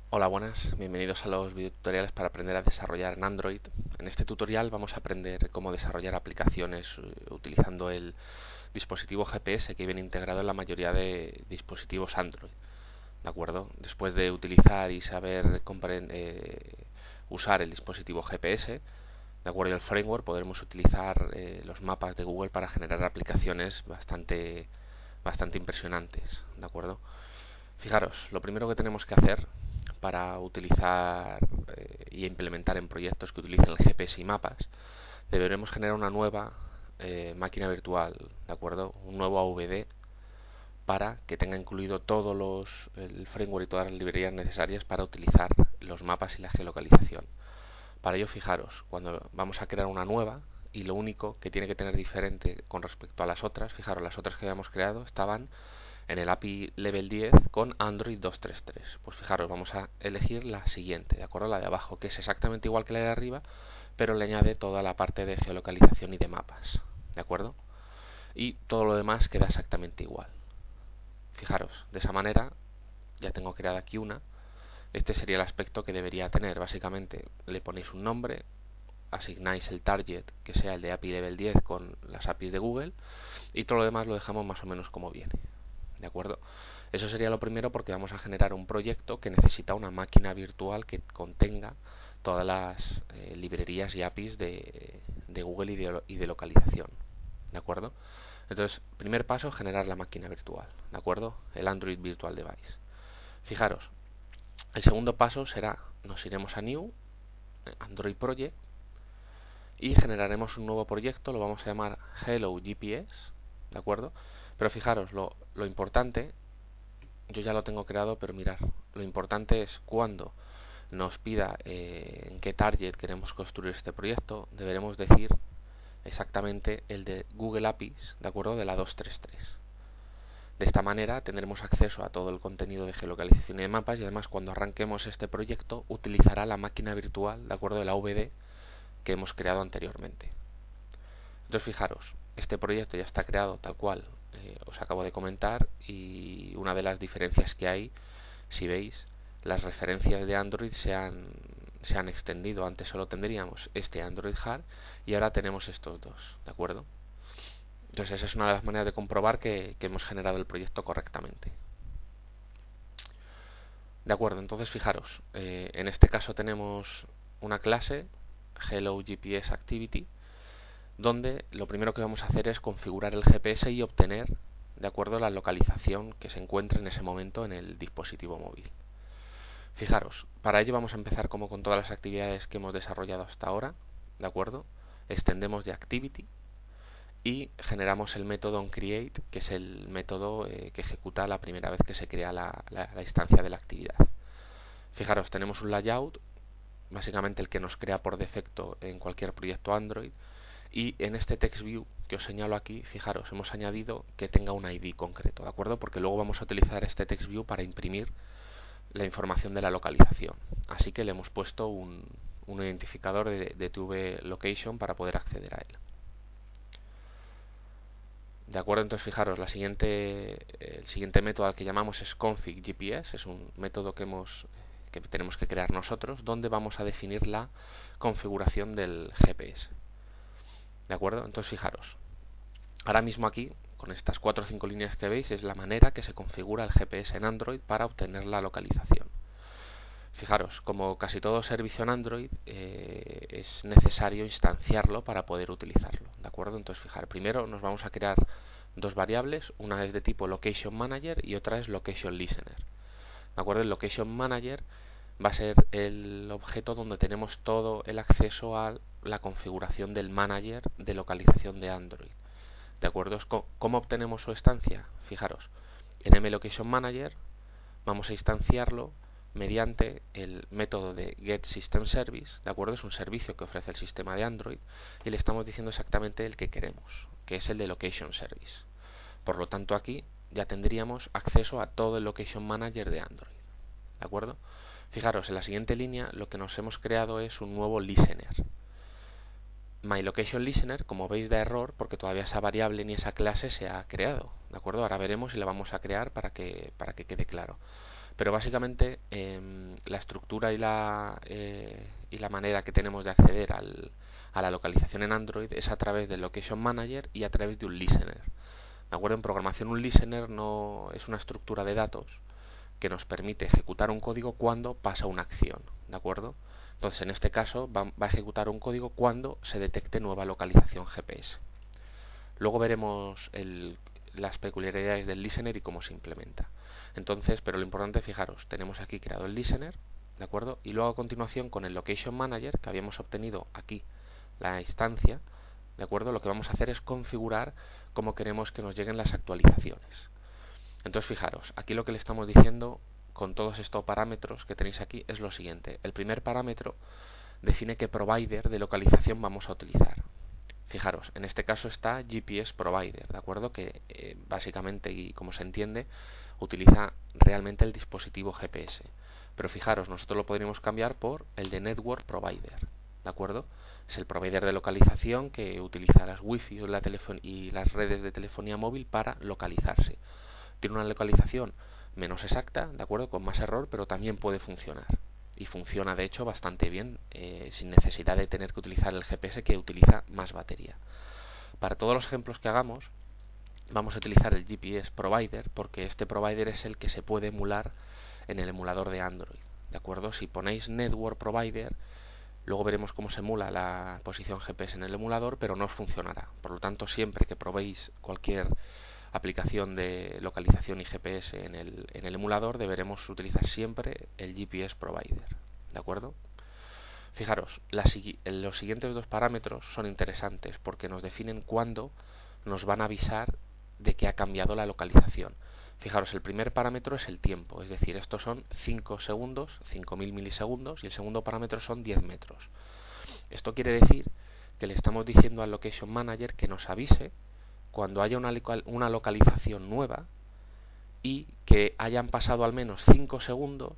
Hola, buenas, bienvenidos a los videotutoriales para aprender a desarrollar en Android. En este tutorial vamos a aprender cómo desarrollar aplicaciones utilizando el dispositivo GPS que viene integrado en la mayoría de dispositivos Android. ¿De acuerdo? Después de utilizar y saber usar el dispositivo GPS, de acuerdo al framework, podremos utilizar los mapas de Google para generar aplicaciones bastante impresionantes. ¿De acuerdo? Fijaros, lo primero que tenemos que hacer para utilizar y implementar en proyectos que utilicen el GPS y mapas, deberemos generar una nueva máquina virtual, ¿de acuerdo? Un nuevo AVD para que tenga incluido el framework y todas las librerías necesarias para utilizar los mapas y la geolocalización. Para ello, fijaros, cuando vamos a crear una nueva, y lo único que tiene que tener diferente con respecto a las otras, fijaros, las otras que habíamos creado estaban en el API Level 10 con Android 2.3.3. Pues fijaros, vamos a elegir la siguiente, ¿de acuerdo? La de abajo, que es exactamente igual que la de arriba, pero le añade toda la parte de geolocalización y de mapas, ¿de acuerdo? Y todo lo demás queda exactamente igual. Fijaros, de esa manera ya tengo creada aquí una. Este sería el aspecto que debería tener. Básicamente le ponéis un nombre, asignáis el target que sea el de API Level 10 con las APIs de Google y todo lo demás lo dejamos más o menos como viene. ¿De acuerdo? Eso sería lo primero porque vamos a generar un proyecto que necesita una máquina virtual que contenga todas las librerías y APIs de Google y de localización. ¿De acuerdo? Entonces, primer paso, generar la máquina virtual. ¿De acuerdo? El Android Virtual Device. Fijaros, el segundo paso será, nos iremos a New, Android Project, y generaremos un nuevo proyecto, lo vamos a llamar Hello GPS, ¿de acuerdo? Pero fijaros, lo importante, yo ya lo tengo creado, pero mirar, lo importante es cuando nos pida en qué target queremos construir este proyecto, deberemos decir exactamente el de Google APIs, ¿de acuerdo? De la 233. De esta manera tendremos acceso a todo el contenido de geolocalización y de mapas y además cuando arranquemos este proyecto utilizará la máquina virtual, ¿de acuerdo? De la VD que hemos creado anteriormente. Entonces fijaros, este proyecto ya está creado tal cual os acabo de comentar y una de las diferencias que hay, si veis, las referencias de Android se han extendido. Antes solo tendríamos este Android Hard y ahora tenemos estos dos, ¿de acuerdo? Entonces esa es una de las maneras de comprobar que hemos generado el proyecto correctamente. De acuerdo, entonces fijaros, en este caso tenemos una clase Hello GPS Activity donde lo primero que vamos a hacer es configurar el GPS y obtener de acuerdo a la localización que se encuentre en ese momento en el dispositivo móvil. Fijaros, para ello vamos a empezar como con todas las actividades que hemos desarrollado hasta ahora, ¿de acuerdo? Extendemos de Activity y generamos el método onCreate, que es el método que ejecuta la primera vez que se crea la instancia de la actividad. Fijaros, tenemos un layout, básicamente el que nos crea por defecto en cualquier proyecto Android, y en este text view que os señalo aquí, fijaros, hemos añadido que tenga un ID concreto, ¿de acuerdo? Porque luego vamos a utilizar este text view para imprimir la información de la localización. Así que le hemos puesto un identificador de TV Location para poder acceder a él. De acuerdo, entonces fijaros, el siguiente método al que llamamos es config GPS, es un método que tenemos que crear nosotros, donde vamos a definir la configuración del GPS. ¿De acuerdo? Entonces fijaros, ahora mismo aquí, con estas 4 o 5 líneas que veis, es la manera que se configura el GPS en Android para obtener la localización. Fijaros, como casi todo servicio en Android, es necesario instanciarlo para poder utilizarlo, ¿de acuerdo? Entonces, fijar, primero nos vamos a crear dos variables, una es de tipo Location Manager y otra es Location Listener. ¿De acuerdo? El Location Manager va a ser el objeto donde tenemos todo el acceso a la configuración del manager de localización de Android. ¿De acuerdo? ¿Cómo obtenemos su estancia? Fijaros, en mLocation Manager vamos a instanciarlo mediante el método de getSystemService, ¿de acuerdo? Es un servicio que ofrece el sistema de Android y le estamos diciendo exactamente el que queremos, que es el de Location Service. Por lo tanto, aquí ya tendríamos acceso a todo el Location Manager de Android, ¿de acuerdo? Fijaros, en la siguiente línea lo que nos hemos creado es un nuevo listener. MyLocationListener, como veis, da error porque todavía esa variable ni esa clase se ha creado, ¿de acuerdo? Ahora veremos y la vamos a crear para que quede claro. Pero básicamente la estructura y la manera que tenemos de acceder a la localización en Android es a través del Location Manager y a través de un listener. ¿De acuerdo? En programación un listener no es una estructura de datos que nos permite ejecutar un código cuando pasa una acción. ¿De acuerdo? Entonces, en este caso va a ejecutar un código cuando se detecte nueva localización GPS. Luego veremos las peculiaridades del listener y cómo se implementa. Entonces, pero lo importante, fijaros, tenemos aquí creado el listener, ¿de acuerdo? Y luego a continuación con el Location Manager, que habíamos obtenido aquí la instancia, ¿de acuerdo? Lo que vamos a hacer es configurar cómo queremos que nos lleguen las actualizaciones. Entonces, fijaros, aquí lo que le estamos diciendo con todos estos parámetros que tenéis aquí es lo siguiente. El primer parámetro define qué provider de localización vamos a utilizar. Fijaros, en este caso está GPS Provider, ¿de acuerdo? Que básicamente, y como se entiende, utiliza realmente el dispositivo GPS. Pero fijaros, nosotros lo podríamos cambiar por el de Network Provider, ¿de acuerdo? Es el provider de localización que utiliza las Wi-Fi y las redes de telefonía móvil para localizarse. Tiene una localización menos exacta, ¿de acuerdo? Con más error, pero también puede funcionar. Y funciona de hecho bastante bien, sin necesidad de tener que utilizar el GPS, que utiliza más batería. Para todos los ejemplos que hagamos vamos a utilizar el GPS Provider, porque este provider es el que se puede emular en el emulador de Android, ¿de acuerdo? Si ponéis Network Provider, luego veremos cómo se emula la posición GPS en el emulador, pero no os funcionará. Por lo tanto, siempre que probéis cualquier aplicación de localización y GPS en el emulador, deberemos utilizar siempre el GPS Provider, ¿de acuerdo? Fijaros, los siguientes dos parámetros son interesantes porque nos definen cuándo nos van a avisar de que ha cambiado la localización. Fijaros, el primer parámetro es el tiempo, es decir, estos son 5 segundos, 5000 milisegundos, y el segundo parámetro son 10 metros. Esto quiere decir que le estamos diciendo al Location Manager que nos avise cuando haya una localización nueva y que hayan pasado al menos 5 segundos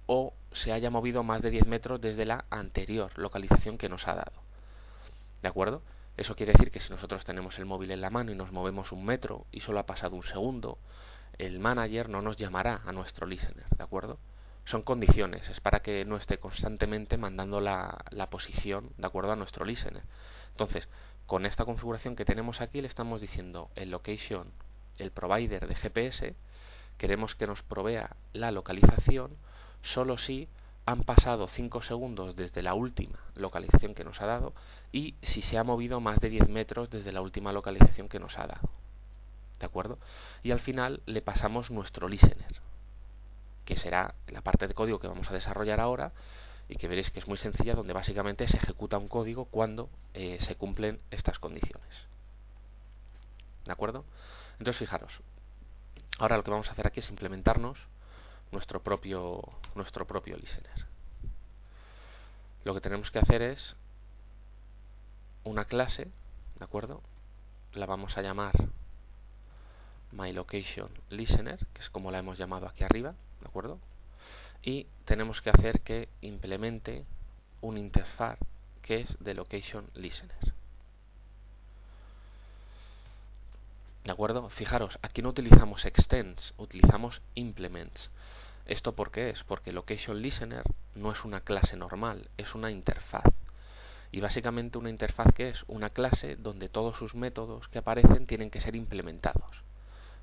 o se haya movido más de 10 metros desde la anterior localización que nos ha dado. ¿De acuerdo? Eso quiere decir que si nosotros tenemos el móvil en la mano y nos movemos 1 metro y solo ha pasado 1 segundo, el manager no nos llamará a nuestro listener, ¿de acuerdo? Son condiciones, es para que no esté constantemente mandando la posición de acuerdo a nuestro listener. Entonces, con esta configuración que tenemos aquí le estamos diciendo el location, el provider de GPS, queremos que nos provea la localización solo si han pasado 5 segundos desde la última localización que nos ha dado y si se ha movido más de 10 metros desde la última localización que nos ha dado. ¿De acuerdo? Y al final le pasamos nuestro listener, que será la parte de código que vamos a desarrollar ahora y que veréis que es muy sencilla, donde básicamente se ejecuta un código cuando se cumplen estas condiciones. ¿De acuerdo? Entonces fijaros, ahora lo que vamos a hacer aquí es implementarnos nuestro propio listener. Lo que tenemos que hacer es una clase, ¿de acuerdo? La vamos a llamar myLocationListener, que es como la hemos llamado aquí arriba, ¿de acuerdo? Y tenemos que hacer que implemente un interfaz que es de LocationListener. ¿De acuerdo? Fijaros, aquí no utilizamos extends, utilizamos implements. ¿Esto por qué es? Porque LocationListener no es una clase normal, es una interfaz. Y básicamente una interfaz que es una clase donde todos sus métodos que aparecen tienen que ser implementados.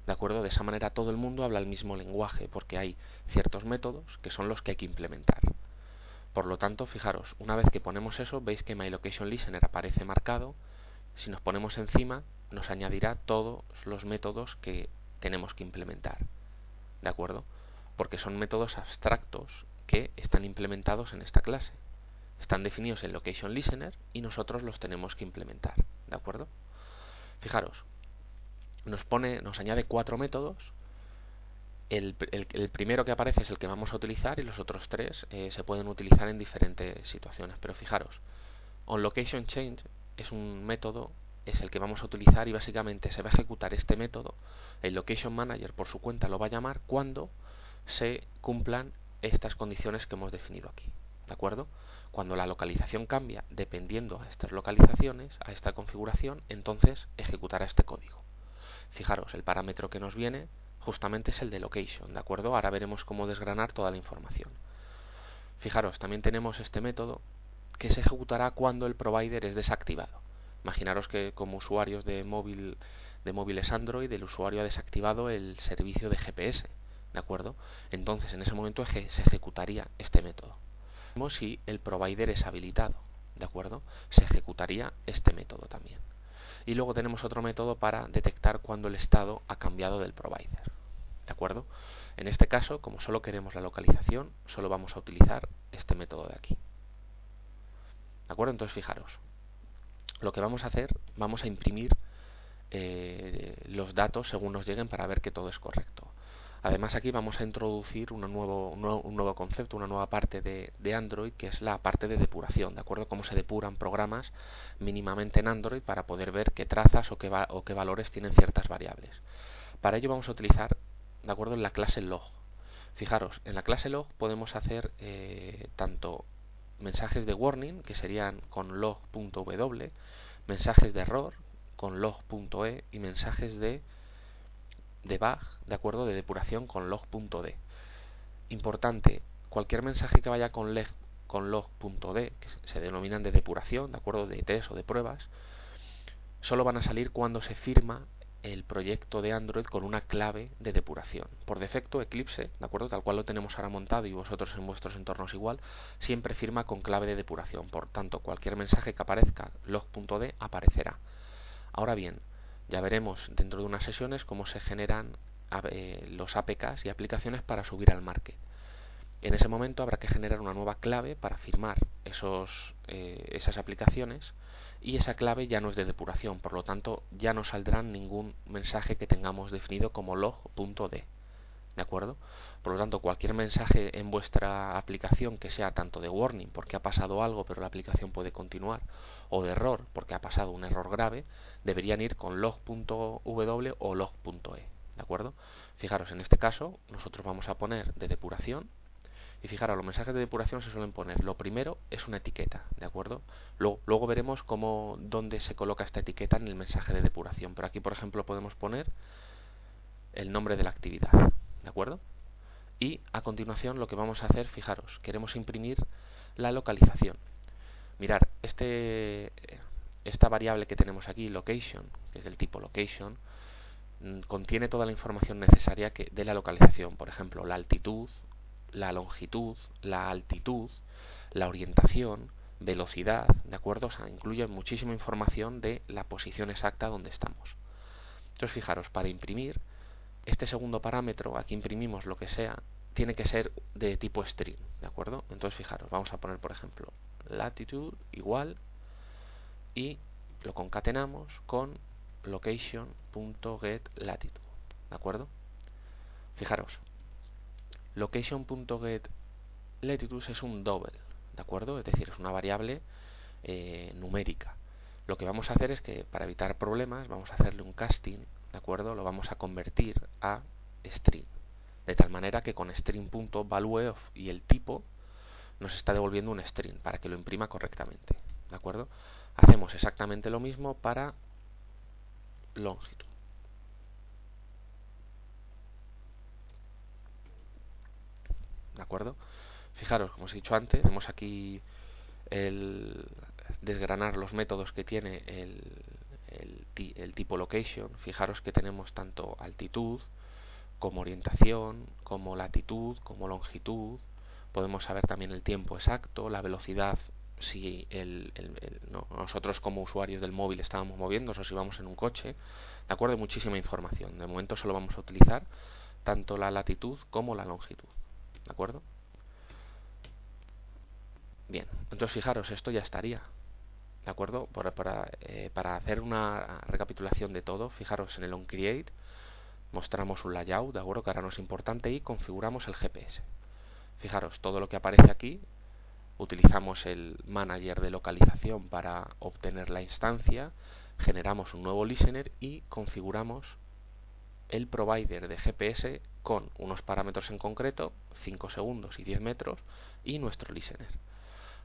¿De acuerdo? De esa manera todo el mundo habla el mismo lenguaje, porque hay ciertos métodos que son los que hay que implementar. Por lo tanto, fijaros, una vez que ponemos eso, veis que myLocationListener aparece marcado. Si nos ponemos encima, nos añadirá todos los métodos que tenemos que implementar. ¿De acuerdo? Porque son métodos abstractos que están implementados en esta clase. Están definidos en LocationListener y nosotros los tenemos que implementar. ¿De acuerdo? Fijaros, nos añade 4 métodos. El primero que aparece es el que vamos a utilizar y los otros 3 se pueden utilizar en diferentes situaciones. Pero fijaros, onLocationChange es un método, es el que vamos a utilizar y básicamente se va a ejecutar este método. El Location Manager por su cuenta lo va a llamar cuando se cumplan estas condiciones que hemos definido aquí. ¿De acuerdo? Cuando la localización cambia dependiendo a estas localizaciones, a esta configuración, entonces ejecutará este código. Fijaros, el parámetro que nos viene justamente es el de location, ¿de acuerdo? Ahora veremos cómo desgranar toda la información. Fijaros, también tenemos este método que se ejecutará cuando el provider es desactivado. Imaginaros que como usuarios de móviles Android, el usuario ha desactivado el servicio de GPS, ¿de acuerdo? Entonces en ese momento se ejecutaría este método. Si el provider es habilitado, ¿de acuerdo? Se ejecutaría este método también. Y luego tenemos otro método para detectar cuando el estado ha cambiado del provider, ¿de acuerdo? En este caso, como solo queremos la localización, solo vamos a utilizar este método de aquí, ¿de acuerdo? Entonces fijaros, lo que vamos a hacer, vamos a imprimir los datos según nos lleguen para ver que todo es correcto. Además aquí vamos a introducir un nuevo concepto, una nueva parte de Android, que es la parte de depuración, ¿de acuerdo? Cómo se depuran programas mínimamente en Android para poder ver qué trazas o qué valores tienen ciertas variables. Para ello vamos a utilizar, ¿de acuerdo?, en la clase log. Fijaros, en la clase log podemos hacer tanto mensajes de warning, que serían con log.w, mensajes de error con log.e y mensajes de debug, de acuerdo, de depuración con log.d. Importante, cualquier mensaje que vaya con log.d, que se denominan de depuración, de acuerdo, de test o de pruebas, solo van a salir cuando se firma el proyecto de Android con una clave de depuración. Por defecto, Eclipse, de acuerdo, tal cual lo tenemos ahora montado y vosotros en vuestros entornos igual, siempre firma con clave de depuración. Por tanto, cualquier mensaje que aparezca log.d aparecerá. Ahora bien, ya veremos dentro de unas sesiones cómo se generan los APKs y aplicaciones para subir al market. En ese momento habrá que generar una nueva clave para firmar esas aplicaciones, y esa clave ya no es de depuración, por lo tanto ya no saldrá ningún mensaje que tengamos definido como log.d, ¿de acuerdo? Por lo tanto, cualquier mensaje en vuestra aplicación que sea tanto de warning porque ha pasado algo pero la aplicación puede continuar, o de error porque ha pasado un error grave, deberían ir con log.w o log.e, ¿de acuerdo? Fijaros, en este caso nosotros vamos a poner de depuración. Y fijaros, los mensajes de depuración se suelen poner. Lo primero es una etiqueta, ¿de acuerdo? Luego veremos dónde se coloca esta etiqueta en el mensaje de depuración. Pero aquí, por ejemplo, podemos poner el nombre de la actividad, ¿de acuerdo? Y a continuación lo que vamos a hacer, fijaros, queremos imprimir la localización. Mirar, esta variable que tenemos aquí, location, que es del tipo location, contiene toda la información necesaria de la localización. Por ejemplo, la altitud, la longitud, la altitud, la orientación, velocidad, ¿de acuerdo? O sea, incluye muchísima información de la posición exacta donde estamos. Entonces, fijaros, para imprimir este segundo parámetro, aquí imprimimos lo que sea, tiene que ser de tipo string, ¿de acuerdo? Entonces, fijaros, vamos a poner, por ejemplo, latitude igual, y lo concatenamos con location.getLatitude, ¿de acuerdo? Fijaros, location.getLatitude es un double, ¿de acuerdo? Es decir, es una variable numérica. Lo que vamos a hacer es que, para evitar problemas, vamos a hacerle un casting, ¿de acuerdo? Lo vamos a convertir a string, de tal manera que con string.valueOf y el tipo nos está devolviendo un string para que lo imprima correctamente, ¿de acuerdo? Hacemos exactamente lo mismo para longitud. ¿De acuerdo? Fijaros, como os he dicho antes, tenemos aquí el desgranar los métodos que tiene el tipo location. Fijaros que tenemos tanto altitud, como orientación, como latitud, como longitud. Podemos saber también el tiempo exacto, la velocidad, si nosotros como usuarios del móvil estábamos moviéndonos o si vamos en un coche. De acuerdo, muchísima información. De momento solo vamos a utilizar tanto la latitud como la longitud. ¿De acuerdo? Bien, entonces fijaros, esto ya estaría. ¿De acuerdo? Para hacer una recapitulación de todo, fijaros en el onCreate, mostramos un layout, ¿de acuerdo?, que ahora no es importante, y configuramos el GPS. Fijaros, todo lo que aparece aquí, utilizamos el manager de localización para obtener la instancia, generamos un nuevo listener y configuramos el provider de GPS con unos parámetros en concreto, 5 segundos y 10 metros, y nuestro listener.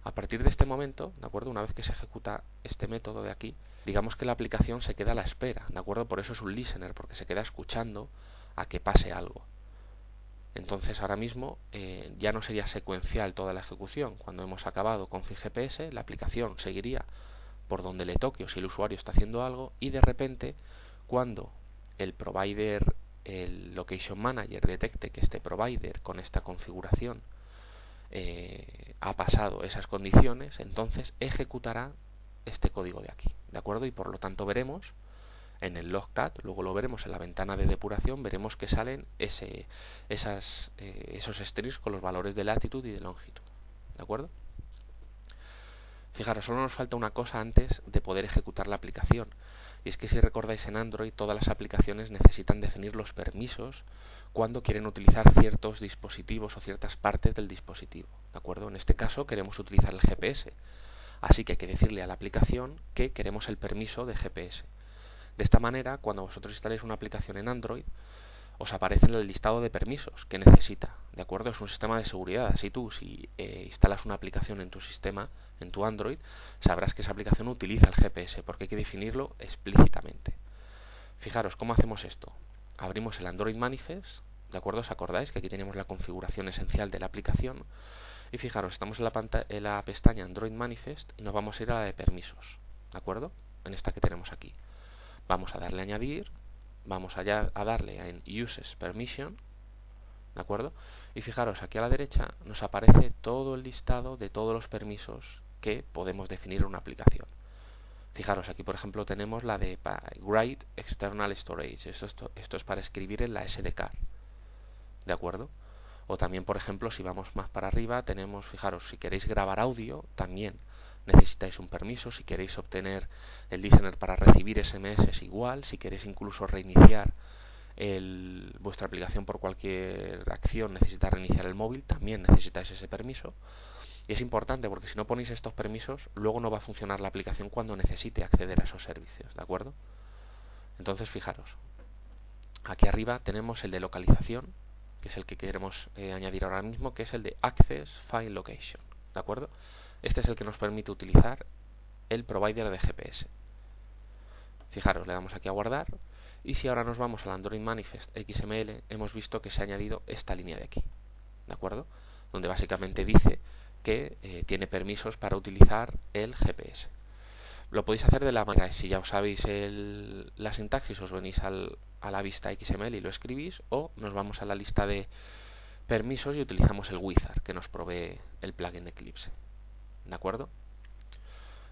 A partir de este momento, ¿de acuerdo?, una vez que se ejecuta este método de aquí, digamos que la aplicación se queda a la espera, ¿de acuerdo? Por eso es un listener, porque se queda escuchando a que pase algo. Entonces ahora mismo ya no sería secuencial toda la ejecución. Cuando hemos acabado con FinGPS, la aplicación seguiría por donde le toque o si el usuario está haciendo algo, y de repente cuando el provider, el location manager, detecte que este provider con esta configuración ha pasado esas condiciones, entonces ejecutará este código de aquí, ¿de acuerdo? Y por lo tanto veremos en el logcat, luego lo veremos en la ventana de depuración, veremos que salen esos strings con los valores de latitud y de longitud, ¿de acuerdo? Fijaros, solo nos falta una cosa antes de poder ejecutar la aplicación, y es que si recordáis, en Android todas las aplicaciones necesitan definir los permisos cuando quieren utilizar ciertos dispositivos o ciertas partes del dispositivo, ¿de acuerdo? En este caso queremos utilizar el GPS, así que hay que decirle a la aplicación que queremos el permiso de GPS. De esta manera, cuando vosotros instaléis una aplicación en Android, os aparece en el listado de permisos que necesita, ¿de acuerdo? Es un sistema de seguridad, así tú, si instalas una aplicación en tu sistema, en tu Android, sabrás que esa aplicación utiliza el GPS, porque hay que definirlo explícitamente. Fijaros, ¿cómo hacemos esto? Abrimos el Android Manifest, ¿de acuerdo? ¿Os acordáis que aquí teníamos la configuración esencial de la aplicación? Y fijaros, estamos en la pestaña Android Manifest y nos vamos a ir a la de permisos, ¿de acuerdo? En esta que tenemos aquí. Vamos a darle a añadir, vamos a darle en Uses Permission, ¿de acuerdo? Y fijaros, aquí a la derecha nos aparece todo el listado de todos los permisos que podemos definir en una aplicación. Fijaros, aquí por ejemplo tenemos la de Write External Storage, esto es para escribir en la SDK, ¿de acuerdo? O también, por ejemplo, si vamos más para arriba, tenemos, fijaros, si queréis grabar audio, también necesitáis un permiso. Si queréis obtener el listener para recibir SMS, igual. Si queréis incluso reiniciar vuestra aplicación por cualquier acción, necesitáis reiniciar el móvil, también necesitáis ese permiso. Y es importante porque si no ponéis estos permisos, luego no va a funcionar la aplicación cuando necesite acceder a esos servicios, ¿de acuerdo? Entonces, fijaros, aquí arriba tenemos el de localización, que es el que queremos añadir ahora mismo, que es el de Access File Location, ¿de acuerdo? Este es el que nos permite utilizar el provider de GPS. Fijaros, le damos aquí a guardar, y si ahora nos vamos al Android Manifest XML, hemos visto que se ha añadido esta línea de aquí, ¿de acuerdo? Donde básicamente dice que tiene permisos para utilizar el GPS. Lo podéis hacer de la manera, si ya os sabéis la sintaxis, os venís a la vista XML y lo escribís, o nos vamos a la lista de permisos y utilizamos el wizard que nos provee el plugin de Eclipse, ¿de acuerdo?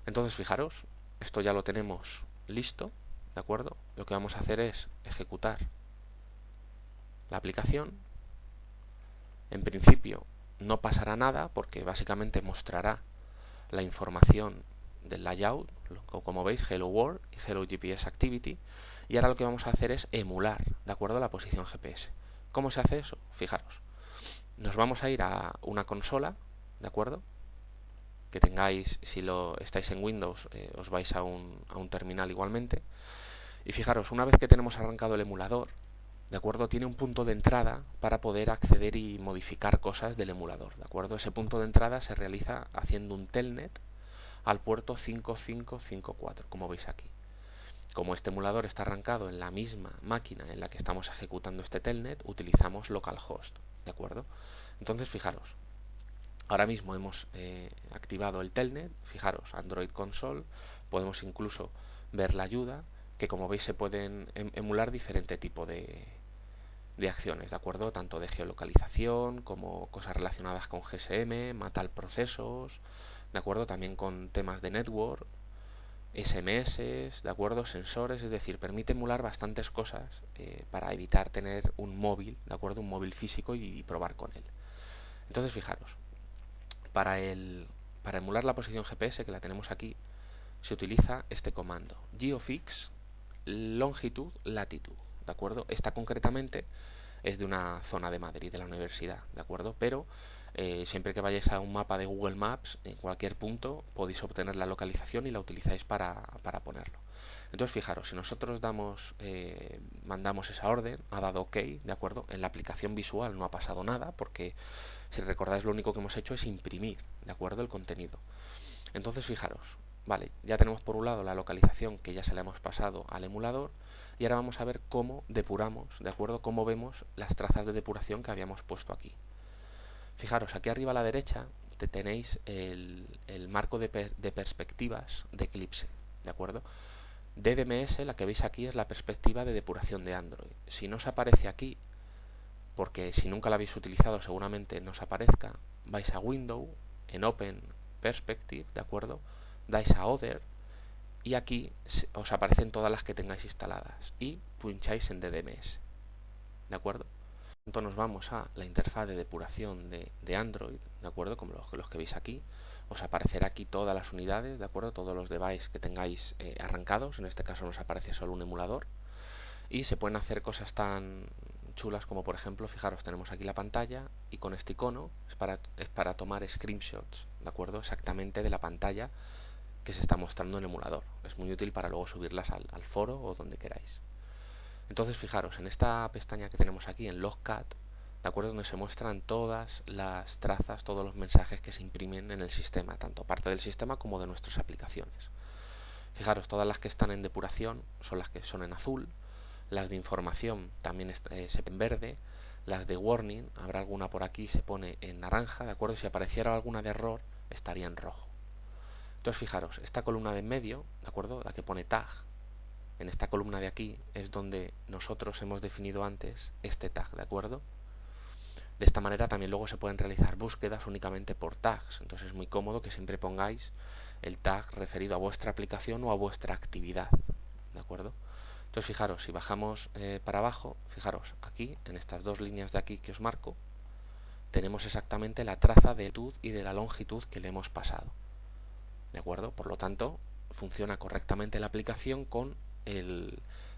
Entonces fijaros, esto ya lo tenemos listo, ¿de acuerdo? Lo que vamos a hacer es ejecutar la aplicación. En principio no pasará nada porque básicamente mostrará la información del layout, como veis, Hello World y Hello GPS Activity, y ahora lo que vamos a hacer es emular, ¿de acuerdo?, la posición GPS. ¿Cómo se hace eso? Fijaros, nos vamos a ir a una consola, ¿de acuerdo?, que tengáis, si estáis en Windows, os vais a un terminal igualmente, y fijaros, una vez que tenemos arrancado el emulador, ¿de acuerdo?, tiene un punto de entrada para poder acceder y modificar cosas del emulador, ¿de acuerdo? Ese punto de entrada se realiza haciendo un telnet al puerto 5554, como veis aquí. Como este emulador está arrancado en la misma máquina en la que estamos ejecutando este telnet, utilizamos localhost, ¿de acuerdo? Entonces, fijaros, ahora mismo hemos activado el telnet, fijaros, Android Console, podemos incluso ver la ayuda, que como veis se pueden emular diferente tipo de acciones, ¿de acuerdo? Tanto de geolocalización como cosas relacionadas con GSM, matar procesos, ¿de acuerdo? También con temas de network, SMS, ¿de acuerdo? Sensores, es decir, permite emular bastantes cosas para evitar tener un móvil, ¿de acuerdo? Un móvil físico y probar con él. Entonces, fijaros, para emular la posición GPS, que la tenemos aquí, se utiliza este comando, geofix longitud latitud, ¿de acuerdo? Esta concretamente es de una zona de Madrid, de la universidad, ¿de acuerdo? Pero siempre que vayáis a un mapa de Google Maps, en cualquier punto podéis obtener la localización y la utilizáis para ponerlo. Entonces, fijaros, si nosotros mandamos esa orden, ha dado OK, ¿de acuerdo? En la aplicación visual no ha pasado nada, porque si recordáis lo único que hemos hecho es imprimir, ¿de acuerdo?, el contenido. Entonces, fijaros, Vale, ya tenemos por un lado la localización que ya se la hemos pasado al emulador y ahora vamos a ver cómo depuramos, ¿de acuerdo? Cómo vemos las trazas de depuración que habíamos puesto aquí. Fijaros, aquí arriba a la derecha tenéis el marco de perspectivas de Eclipse, ¿de acuerdo? DDMS, la que veis aquí, es la perspectiva de depuración de Android. Si no os aparece aquí, porque si nunca la habéis utilizado seguramente no os aparezca, vais a Window, en Open Perspective, ¿de acuerdo? Dais a Other y aquí os aparecen todas las que tengáis instaladas y pincháis en DDMS, ¿de acuerdo? Entonces nos vamos a la interfaz de depuración de Android, ¿de acuerdo? Como los que veis aquí, os aparecerá aquí todas las unidades, ¿de acuerdo? Todos los devices que tengáis arrancados, en este caso nos aparece solo un emulador, y se pueden hacer cosas tan chulas como, por ejemplo, fijaros, tenemos aquí la pantalla y con este icono es para tomar screenshots, ¿de acuerdo? Exactamente de la pantalla que se está mostrando en el emulador. Es muy útil para luego subirlas al foro o donde queráis. Entonces, fijaros, en esta pestaña que tenemos aquí, en Logcat, ¿de acuerdo? Donde se muestran todas las trazas, todos los mensajes que se imprimen en el sistema, tanto parte del sistema como de nuestras aplicaciones. Fijaros, todas las que están en depuración son las que son en azul, las de información también se ven en verde, las de warning, habrá alguna por aquí, se pone en naranja, ¿de acuerdo? Si apareciera alguna de error, estaría en rojo. Entonces, fijaros, esta columna de en medio, ¿de acuerdo? La que pone tag, en esta columna de aquí es donde nosotros hemos definido antes este tag, ¿de acuerdo? De esta manera también luego se pueden realizar búsquedas únicamente por tags, entonces es muy cómodo que siempre pongáis el tag referido a vuestra aplicación o a vuestra actividad, ¿de acuerdo? Entonces fijaros, si bajamos para abajo, fijaros, aquí, en estas dos líneas de aquí que os marco, tenemos exactamente la traza de latitud y de la longitud que le hemos pasado, ¿de acuerdo? Por lo tanto, funciona correctamente la aplicación con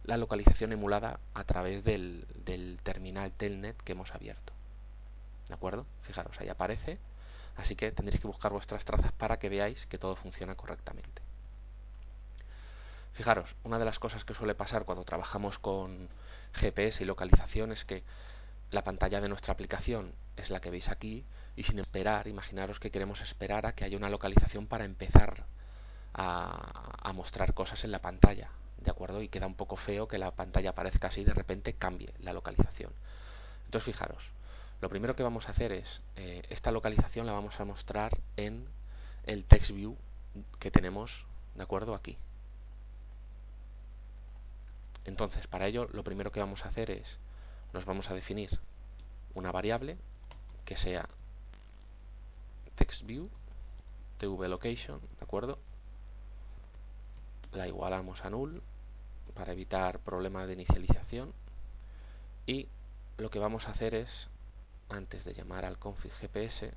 la localización emulada a través del terminal Telnet que hemos abierto, ¿de acuerdo? Fijaros, ahí aparece, así que tendréis que buscar vuestras trazas para que veáis que todo funciona correctamente. Fijaros, una de las cosas que suele pasar cuando trabajamos con GPS y localización es que la pantalla de nuestra aplicación es la que veis aquí y sin esperar, imaginaros que queremos esperar a que haya una localización para empezar a mostrar cosas en la pantalla, ¿de acuerdo? Y queda un poco feo que la pantalla aparezca así y de repente cambie la localización. Entonces fijaros, lo primero que vamos a hacer es, esta localización la vamos a mostrar en el text view que tenemos, ¿de acuerdo? Aquí. Entonces, para ello, lo primero que vamos a hacer es, nos vamos a definir una variable que sea textView, tvLocation, ¿de acuerdo? La igualamos a null para evitar problemas de inicialización y lo que vamos a hacer es, antes de llamar al config GPS,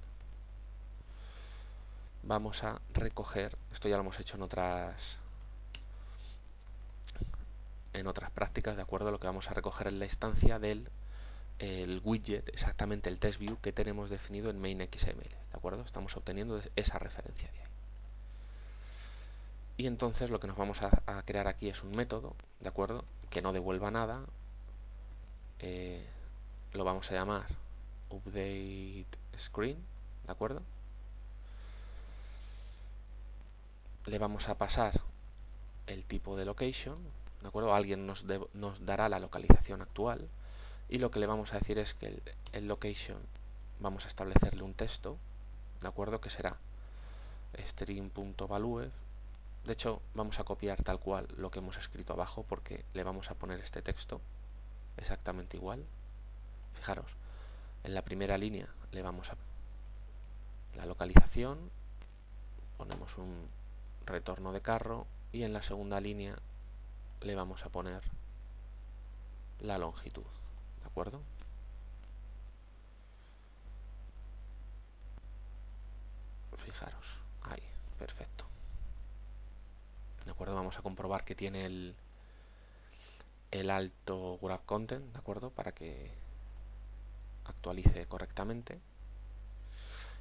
vamos a recoger, esto ya lo hemos hecho en otras prácticas, ¿de acuerdo? Lo que vamos a recoger es la instancia del widget, exactamente el text view que tenemos definido en main.xml, ¿de acuerdo? Estamos obteniendo esa referencia de ahí. Y entonces lo que nos vamos a crear aquí es un método, ¿de acuerdo? Que no devuelva nada. Lo vamos a llamar updateScreen, ¿de acuerdo? Le vamos a pasar el tipo de location, ¿de acuerdo? Alguien nos dará la localización actual y lo que le vamos a decir es que el location vamos a establecerle un texto, ¿de acuerdo? Que será string.value. De hecho, vamos a copiar tal cual lo que hemos escrito abajo porque le vamos a poner este texto exactamente igual. Fijaros, en la primera línea le vamos a la localización, ponemos un retorno de carro y en la segunda línea le vamos a poner la longitud, ¿de acuerdo? Fijaros, ahí, perfecto. ¿De acuerdo? Vamos a comprobar que tiene el alto grab content, ¿de acuerdo? Para que actualice correctamente.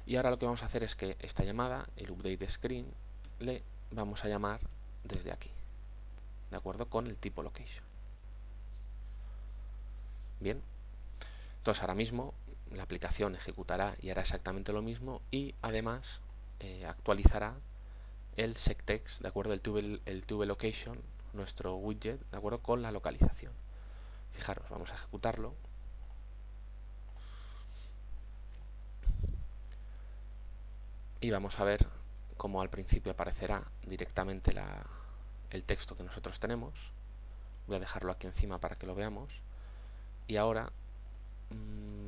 Y ahora lo que vamos a hacer es que esta llamada, el update screen, le vamos a llamar desde aquí, ¿de acuerdo? Con el tipo location. Bien, entonces ahora mismo la aplicación ejecutará y hará exactamente lo mismo y además actualizará el sectext, ¿de acuerdo? El tube location, nuestro widget, ¿de acuerdo? Con la localización. Fijaros, vamos a ejecutarlo. Y vamos a ver cómo al principio aparecerá directamente el texto que nosotros tenemos. Voy a dejarlo aquí encima para que lo veamos. Y ahora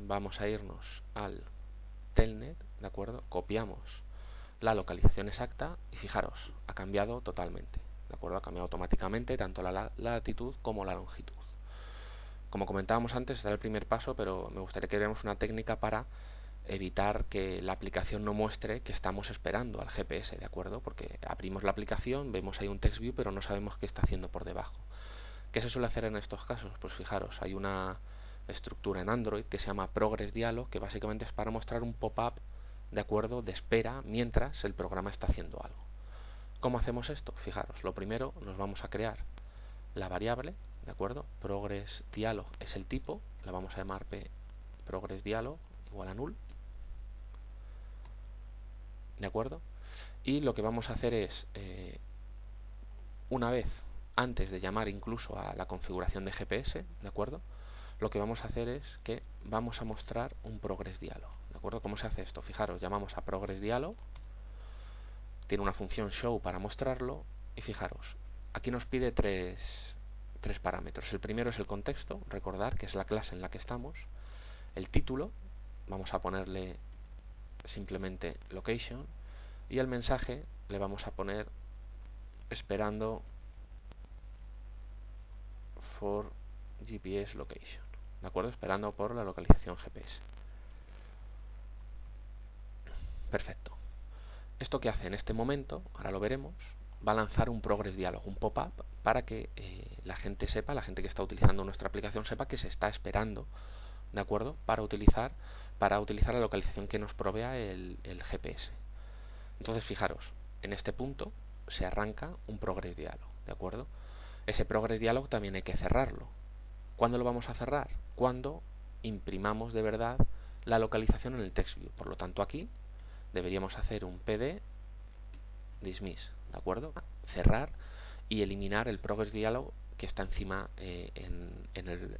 vamos a irnos al telnet, ¿de acuerdo? Copiamos la localización exacta y fijaros, ha cambiado totalmente, ¿de acuerdo? Ha cambiado automáticamente tanto la latitud como la longitud. Como comentábamos antes, este era el primer paso, pero me gustaría que viéramos una técnica para evitar que la aplicación no muestre que estamos esperando al GPS, ¿de acuerdo? Porque abrimos la aplicación, vemos ahí un text view, pero no sabemos qué está haciendo por debajo. ¿Qué se suele hacer en estos casos? Pues fijaros, hay una estructura en Android que se llama Progress Dialog, que básicamente es para mostrar un pop-up, ¿de acuerdo?, de espera mientras el programa está haciendo algo. ¿Cómo hacemos esto? Fijaros, lo primero nos vamos a crear la variable, ¿de acuerdo? Progress Dialog es el tipo, la vamos a llamar Progress Dialog igual a null, ¿de acuerdo? Y lo que vamos a hacer es, una vez antes de llamar incluso a la configuración de GPS, ¿de acuerdo?, lo que vamos a hacer es que vamos a mostrar un Progress Dialog, ¿de acuerdo? ¿Cómo se hace esto? Fijaros, llamamos a Progress Dialog, tiene una función show para mostrarlo, y fijaros, aquí nos pide tres parámetros. El primero es el contexto, recordar que es la clase en la que estamos. El título, vamos a ponerle simplemente location, y el mensaje le vamos a poner esperando for GPS location, ¿de acuerdo? Esperando por la localización GPS. Perfecto. Esto que hace en este momento, ahora lo veremos, va a lanzar un Progress Dialog, un pop-up, para que la gente sepa, la gente que está utilizando nuestra aplicación sepa que se está esperando, ¿de acuerdo?, para utilizar la localización que nos provea el GPS. Entonces, fijaros, en este punto se arranca un Progress Dialog, ¿de acuerdo? Ese Progress Dialog también hay que cerrarlo. ¿Cuándo lo vamos a cerrar? Cuando imprimamos de verdad la localización en el TextView. Por lo tanto, aquí deberíamos hacer un pd dismiss, ¿de acuerdo? Cerrar y eliminar el Progress Dialog que está encima en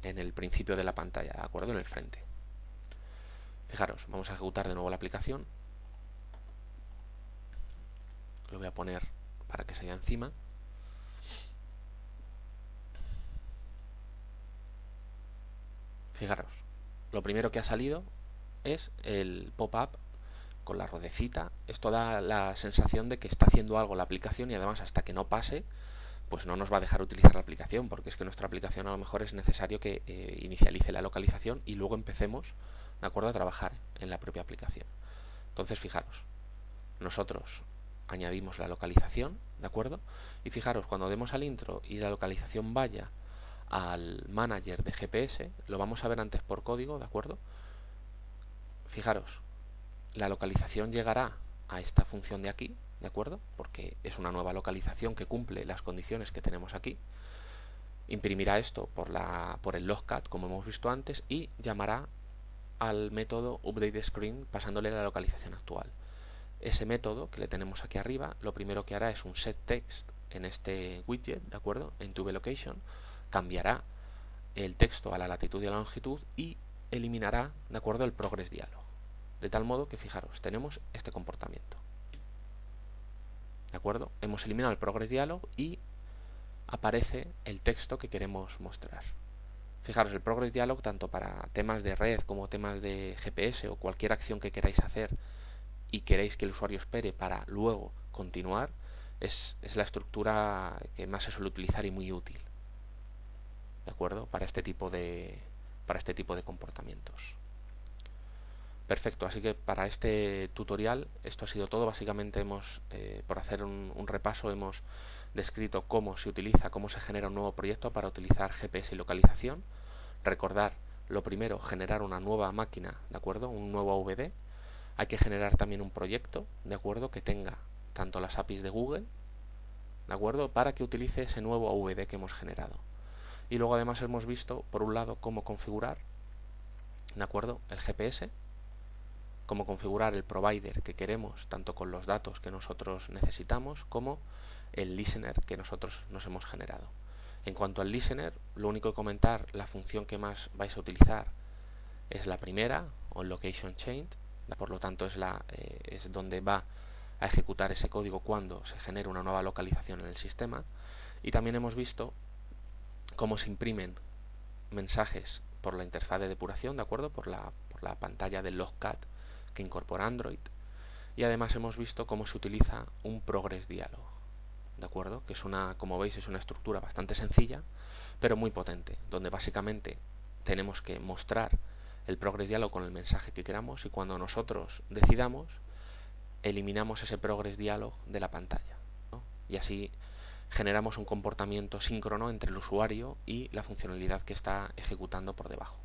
el principio de la pantalla, ¿de acuerdo? En el frente. Fijaros, vamos a ejecutar de nuevo la aplicación. Lo voy a poner para que se vea encima. Fijaros, lo primero que ha salido es el pop-up con la ruedecita. Esto da la sensación de que está haciendo algo la aplicación y además hasta que no pase, pues no nos va a dejar utilizar la aplicación, porque es que nuestra aplicación a lo mejor es necesario que inicialice la localización y luego empecemos, ¿de acuerdo?, a trabajar en la propia aplicación. Entonces, fijaros, nosotros añadimos la localización, ¿de acuerdo? Y fijaros, cuando demos al intro y la localización vaya al manager de GPS, lo vamos a ver antes por código, ¿de acuerdo? Fijaros, la localización llegará a esta función de aquí, ¿de acuerdo? Porque es una nueva localización que cumple las condiciones que tenemos aquí. Imprimirá esto por el logcat, como hemos visto antes, y llamará al método updateScreen pasándole la localización actual. Ese método que le tenemos aquí arriba, lo primero que hará es un setText en este widget, ¿de acuerdo?, en TubeLocation, cambiará el texto a la latitud y a la longitud y eliminará, ¿de acuerdo?, el Progress Dialog. De tal modo que, fijaros, tenemos este comportamiento. ¿De acuerdo? Hemos eliminado el Progress Dialog y aparece el texto que queremos mostrar. Fijaros, el Progress Dialog, tanto para temas de red como temas de GPS o cualquier acción que queráis hacer y queréis que el usuario espere para luego continuar, es la estructura que más se suele utilizar y muy útil, ¿de acuerdo?, para este tipo de comportamientos. Perfecto, así que para este tutorial esto ha sido todo. Básicamente por hacer un repaso, hemos descrito cómo se utiliza, cómo se genera un nuevo proyecto para utilizar GPS y localización. Recordar, lo primero, generar una nueva máquina, ¿de acuerdo?, un nuevo AVD. Hay que generar también un proyecto, ¿de acuerdo?, que tenga tanto las APIs de Google, ¿de acuerdo?, para que utilice ese nuevo AVD que hemos generado. Y luego además hemos visto, por un lado, cómo configurar, ¿de acuerdo?, el GPS, cómo configurar el provider que queremos, tanto con los datos que nosotros necesitamos como el listener que nosotros nos hemos generado. En cuanto al listener, lo único que comentar, la función que más vais a utilizar es la primera, o location change, por lo tanto es donde va a ejecutar ese código cuando se genere una nueva localización en el sistema. Y también hemos visto cómo se imprimen mensajes por la interfaz de depuración, ¿de acuerdo? Por la pantalla del logcat que incorpora Android. Y además hemos visto cómo se utiliza un progress dialog, ¿de acuerdo? Que es como veis, es una estructura bastante sencilla, pero muy potente, donde básicamente tenemos que mostrar el progress dialog con el mensaje que queramos, y cuando nosotros decidamos, eliminamos ese progress dialog de la pantalla, ¿no? Y así generamos un comportamiento síncrono entre el usuario y la funcionalidad que está ejecutando por debajo.